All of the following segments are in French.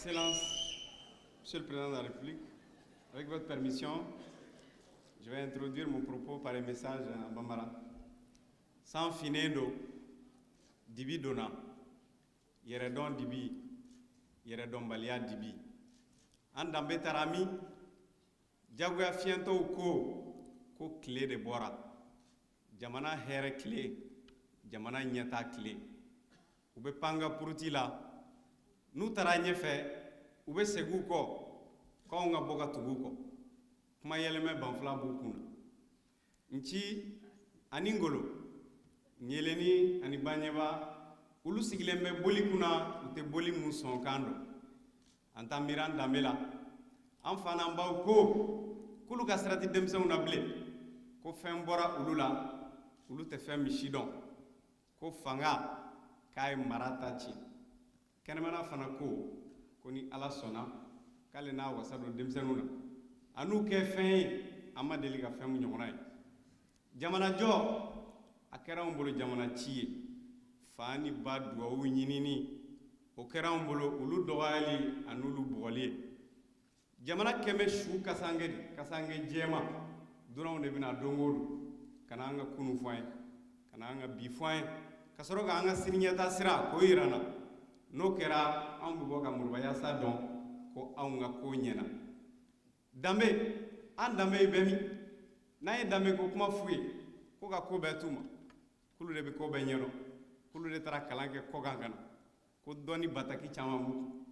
Excellence, Monsieur le Président de la République, avec votre permission, je vais introduire mon propos par un message en Bambara. Sans finedo, dibi dona, yeredon dibi, yeredon balia dibi. Andambe tarami, jagwa fiento ko clé de bora. Jamana here clé, jamana nyata clé. Ube panga puruti la, nu tara ɲɛfɛ u bɛ segu kɔ k'anw ka bɔ ka tugu kɔ kuma yɛlɛmɛ banfula b'u kun na nci ani ngolo ɲeleni ani banɲɛba olu sigilen bɛ boli kunna u tɛ boli mun sɔn kan dɔn an ta miiri an danbe la an fa n'an baw ko k'olu ka sira tɛ denmisɛnw na bilen ko fɛn bɔra olu la olu tɛ fɛn min si dɔn ko fanga k'a ye mara ta ci kɛnɛmana fana ko ni ala sɔnna k'ale n'a wasa don denmisɛnninw na a n'u kɛ fɛn ye an ma deli ka fɛn ɲɔgɔnna ye jamanajɔ a kɛra anw bolo jamana ci ye fa ni ba dugawu ɲinini o kɛra anw bolo olu dɔgɔyali a n'olu bugɔli ye jamana kɛmɛ su kasange jɛma dɔrɔnw de bɛna don o don ka na an ka kunu fɔ an ye ka na an ka bi fɔ an ye ka sɔrɔ k'an ka siniɲɛta sira k'o yira n na n'o kɛra anw bɛ bɔ ka murubaya dɔn ko anw ka ko ɲɛna danbe an danbe ye bɛɛ min n'an ye danbe ko kuma f'u ye ko ka ko bɛɛ t'u ma k'olu de bɛ ko bɛɛ ɲɛdɔn k'olu de taara kalan kɛ kɔkan ka na ko dɔnni bataki caman b'u kun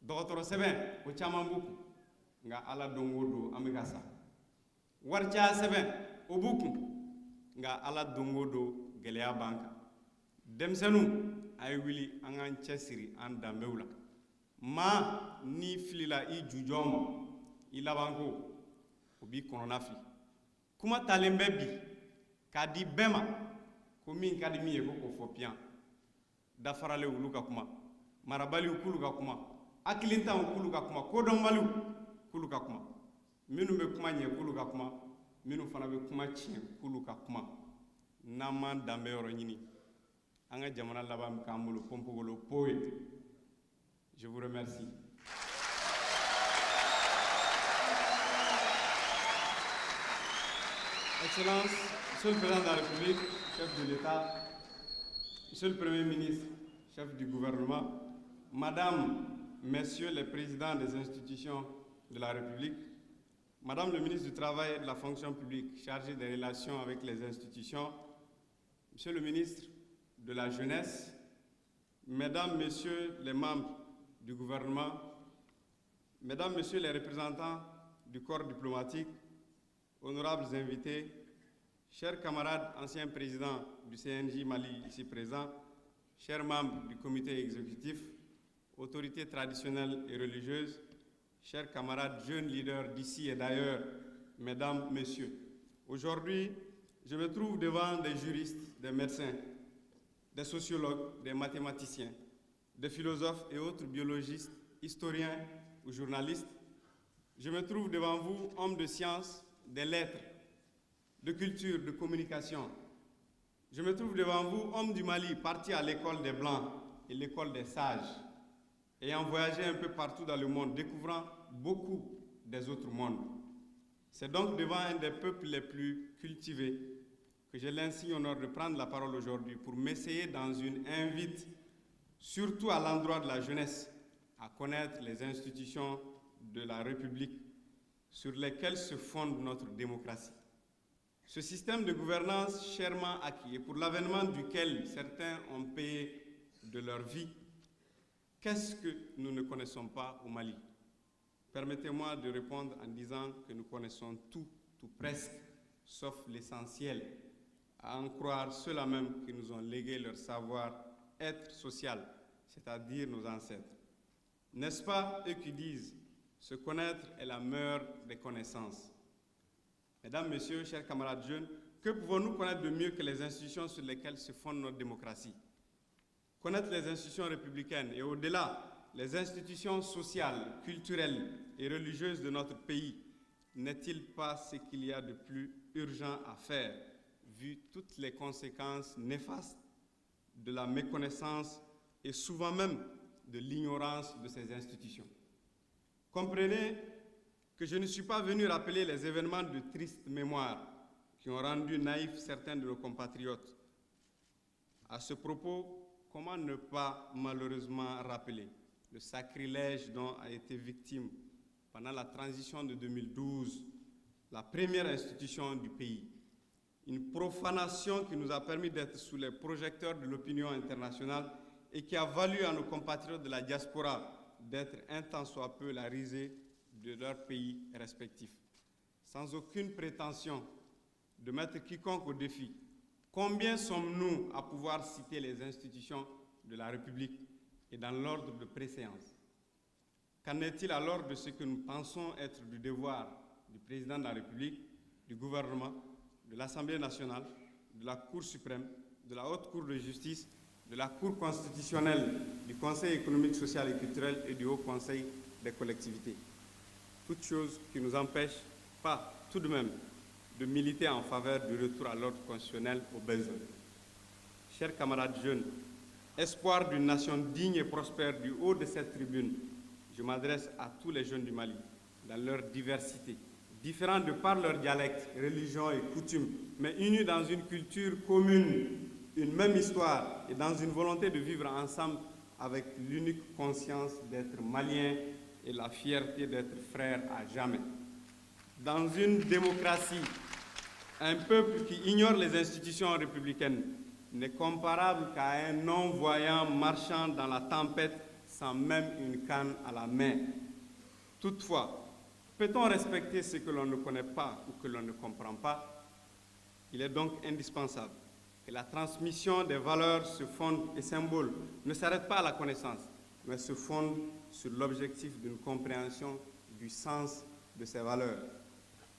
dɔgɔtɔrɔ sɛbɛn o caman b'u kun nka ala don o don an bɛ ka sa wari caya sɛbɛn o b'u kun nka ala don o don gɛlɛya b'an kan denmisɛnninw a ye wuli an k'an cɛsiri an danbew la maa n'i filila i jujɔn ma i labanko o b'i kɔnɔna fili kuma talen bɛ bi k'a di bɛɛ ma ko min ka di min ye ko k'o fɔ piyan dafaralen olu ka kuma marabaliw k'olu ka kuma hakilintanw k'olu ka kuma kodɔnbaliw k'olu ka kuma minnu bɛ kuma ɲɛ k'olu ka kuma minnu fana bɛ kuma tiɲɛ k'olu ka kuma n'an m'an danbe yɔrɔ ɲini an ka jamana laban k'an bolo pɔnpogolo po ye. Je vous remercie. Excellence, Monsieur le Président de la République, chef de l'État, Monsieur le Premier ministre, chef du gouvernement, Madame, Messieurs les présidents des institutions de la République, Madame le ministre du Travail et de la Fonction publique chargé des relations avec les institutions, Monsieur le ministre de la Jeunesse, Mesdames, Messieurs les membres du gouvernement, Mesdames, Messieurs les représentants du corps diplomatique, honorables invités, chers camarades anciens présidents du CNJ Mali ici présents, chers membres du comité exécutif, autorités traditionnelles et religieuses, chers camarades jeunes leaders d'ici et d'ailleurs, Mesdames, Messieurs, aujourd'hui, je me trouve devant des juristes, des médecins, des sociologues, des mathématiciens, des philosophes et autres biologistes, historiens ou journalistes. Je me trouve devant vous, hommes de sciences, des lettres, de culture, de communication. Je me trouve devant vous, hommes du Mali, partis à l'école des Blancs et l'école des Sages, ayant voyagé un peu partout dans le monde, découvrant beaucoup des autres mondes. C'est donc devant un des peuples les plus cultivés que j'ai l'insigne honneur de prendre la parole aujourd'hui pour m'essayer dans une invite, surtout à l'endroit de la jeunesse, à connaître les institutions de la République sur lesquelles se fonde notre démocratie. Ce système de gouvernance chèrement acquis et pour l'avènement duquel certains ont payé de leur vie, qu'est-ce que nous ne connaissons pas au Mali? Permettez-moi de répondre en disant que nous connaissons tout ou presque, sauf l'essentiel, à en croire ceux-là même qui nous ont légué leur savoir-être social, c'est-à-dire nos ancêtres. N'est-ce pas eux qui disent « se connaître est la meilleure des connaissances ». Mesdames, Messieurs, chers camarades jeunes, que pouvons-nous connaître de mieux que les institutions sur lesquelles se fonde notre démocratie? Connaître les institutions républicaines et au-delà, les institutions sociales, culturelles et religieuses de notre pays, n'est-il pas ce qu'il y a de plus urgent à faire, vu toutes les conséquences néfastes de la méconnaissance et souvent même de l'ignorance de ces institutions. Comprenez que je ne suis pas venu rappeler les événements de triste mémoire qui ont rendu naïfs certains de nos compatriotes. À ce propos, comment ne pas malheureusement rappeler le sacrilège dont a été victime pendant la transition de 2012 la première institution du pays, une profanation qui nous a permis d'être sous les projecteurs de l'opinion internationale et qui a valu à nos compatriotes de la diaspora d'être un tant soit peu la risée de leurs pays respectifs. Sans aucune prétention de mettre quiconque au défi, combien sommes-nous à pouvoir citer les institutions de la République et dans l'ordre de préséance? Qu'en est-il alors de ce que nous pensons être du devoir du président de la République, du gouvernement, de l'Assemblée nationale, de la Cour suprême, de la Haute Cour de justice, de la Cour constitutionnelle, du Conseil économique, social et culturel et du Haut Conseil des collectivités? Toutes choses qui ne nous empêchent pas, tout de même, de militer en faveur du retour à l'ordre constitutionnel au besoin. Chers camarades jeunes, espoir d'une nation digne et prospère du haut de cette tribune, je m'adresse à tous les jeunes du Mali, dans leur diversité, différents de par leur dialecte, religion et coutumes, mais unis dans une culture commune, une même histoire et dans une volonté de vivre ensemble avec l'unique conscience d'être maliens et la fierté d'être frères à jamais. Dans une démocratie, un peuple qui ignore les institutions républicaines n'est comparable qu'à un non-voyant marchant dans la tempête sans même une canne à la main. Toutefois, peut-on respecter ce que l'on ne connaît pas ou que l'on ne comprend pas? Il est donc indispensable que la transmission des valeurs se fonde et symbole ne s'arrête pas à la connaissance, mais se fonde sur l'objectif d'une compréhension du sens de ces valeurs.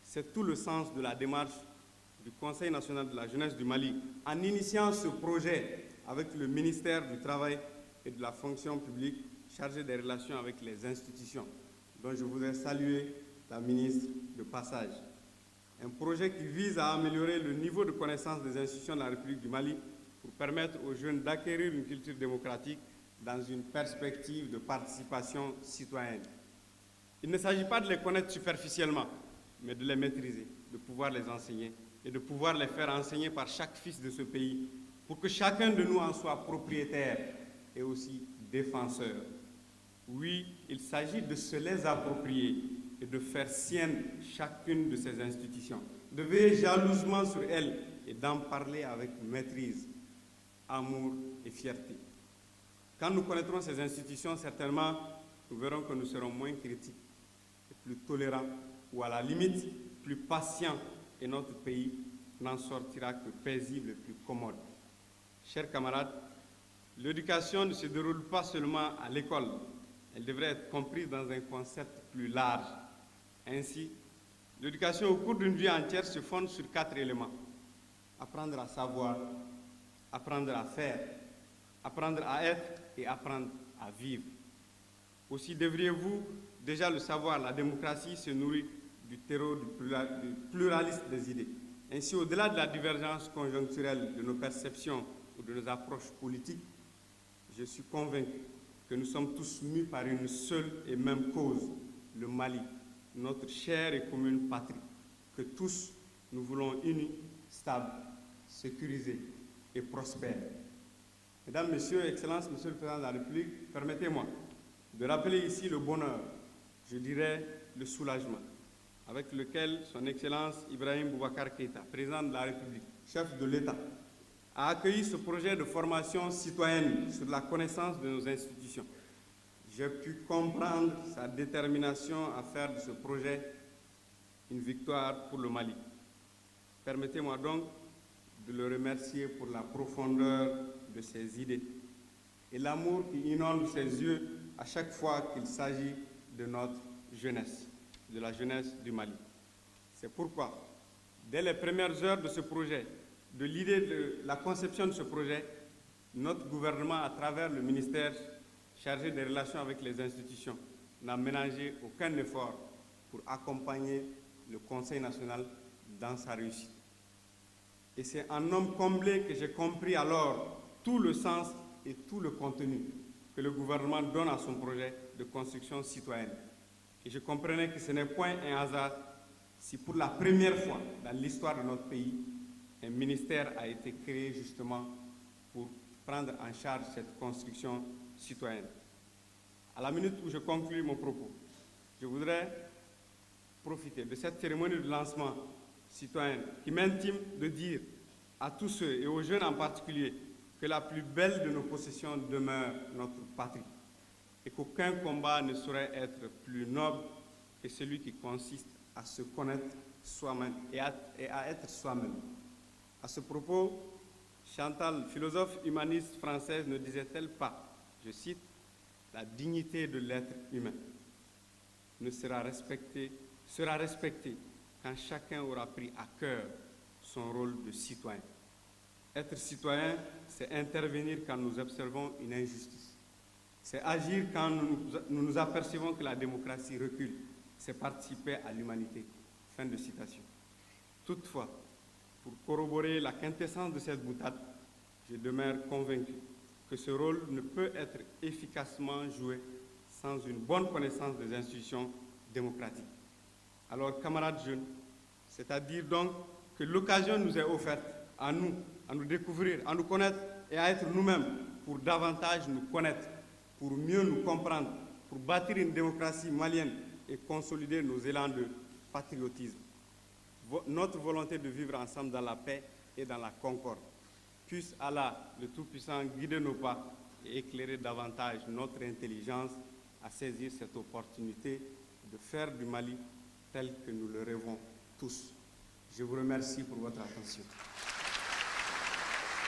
C'est tout le sens de la démarche du Conseil national de la jeunesse du Mali en initiant ce projet avec le ministère du Travail et de la fonction publique chargé des relations avec les institutions, dont je voudrais saluer la ministre de passage. Un projet qui vise à améliorer le niveau de connaissance des institutions de la République du Mali pour permettre aux jeunes d'acquérir une culture démocratique dans une perspective de participation citoyenne. Il ne s'agit pas de les connaître superficiellement, mais de les maîtriser, de pouvoir les enseigner et de pouvoir les faire enseigner par chaque fils de ce pays pour que chacun de nous en soit propriétaire et aussi défenseur. Oui, il s'agit de se les approprier et de faire sienne chacune de ces institutions, de veiller jalousement sur elles et d'en parler avec maîtrise, amour et fierté. Quand nous connaîtrons ces institutions, certainement, nous verrons que nous serons moins critiques, et plus tolérants, ou à la limite, plus patients, et notre pays n'en sortira que paisible et plus commode. Chers camarades, l'éducation ne se déroule pas seulement à l'école, elle devrait être comprise dans un concept plus large. Ainsi, l'éducation au cours d'une vie entière se fonde sur 4 éléments. Apprendre à savoir, apprendre à faire, apprendre à être et apprendre à vivre. Aussi devriez-vous déjà le savoir, la démocratie se nourrit du terreau du pluralisme des idées. Ainsi, au-delà de la divergence conjoncturelle de nos perceptions ou de nos approches politiques, je suis convaincu que nous sommes tous mus par une seule et même cause, le Mali, notre chère et commune patrie, que tous nous voulons unis, stables, sécurisés et prospères. Mesdames, Messieurs, Excellences, Monsieur le Président de la République, permettez-moi de rappeler ici le bonheur, je dirais le soulagement, avec lequel Son Excellence Ibrahim Boubacar Keïta, Président de la République, chef de l'État, a accueilli ce projet de formation citoyenne sur la connaissance de nos institutions. J'ai pu comprendre sa détermination à faire de ce projet une victoire pour le Mali. Permettez-moi donc de le remercier pour la profondeur de ses idées et l'amour qui inonde ses yeux à chaque fois qu'il s'agit de notre jeunesse, de la jeunesse du Mali. C'est pourquoi, dès les premières heures de ce projet, de l'idée de la conception de ce projet, notre gouvernement, à travers le ministère chargé des relations avec les institutions, n'a ménagé aucun effort pour accompagner le Conseil national dans sa réussite. Et c'est en homme comblé que j'ai compris alors tout le sens et tout le contenu que le gouvernement donne à son projet de construction citoyenne. Et je comprenais que ce n'est point un hasard si pour la première fois dans l'histoire de notre pays, un ministère a été créé justement pour prendre en charge cette construction citoyenne. À la minute où je conclue mon propos, je voudrais profiter de cette cérémonie de lancement citoyen qui m'intime de dire à tous ceux, et aux jeunes en particulier, que la plus belle de nos possessions demeure notre patrie et qu'aucun combat ne saurait être plus noble que celui qui consiste à se connaître soi-même et à être soi-même. À ce propos, Chantal, philosophe humaniste française, ne disait-elle pas, je cite, « La dignité de l'être humain sera respectée quand chacun aura pris à cœur son rôle de citoyen. » Être citoyen, c'est intervenir quand nous observons une injustice. C'est agir quand nous nous apercevons que la démocratie recule. C'est participer à l'humanité. Fin de citation. Toutefois, pour corroborer la quintessence de cette boutade, je demeure convaincu que ce rôle ne peut être efficacement joué sans une bonne connaissance des institutions démocratiques. Alors, camarades jeunes, c'est-à-dire donc que l'occasion nous est offerte à nous découvrir, à nous connaître et à être nous-mêmes pour davantage nous connaître, pour mieux nous comprendre, pour bâtir une démocratie malienne et consolider nos élans de patriotisme. Notre volonté de vivre ensemble dans la paix et dans la concorde. Puisse Allah, le Tout-Puissant, guider nos pas et éclairer davantage notre intelligence à saisir cette opportunité de faire du Mali tel que nous le rêvons tous. Je vous remercie pour votre attention.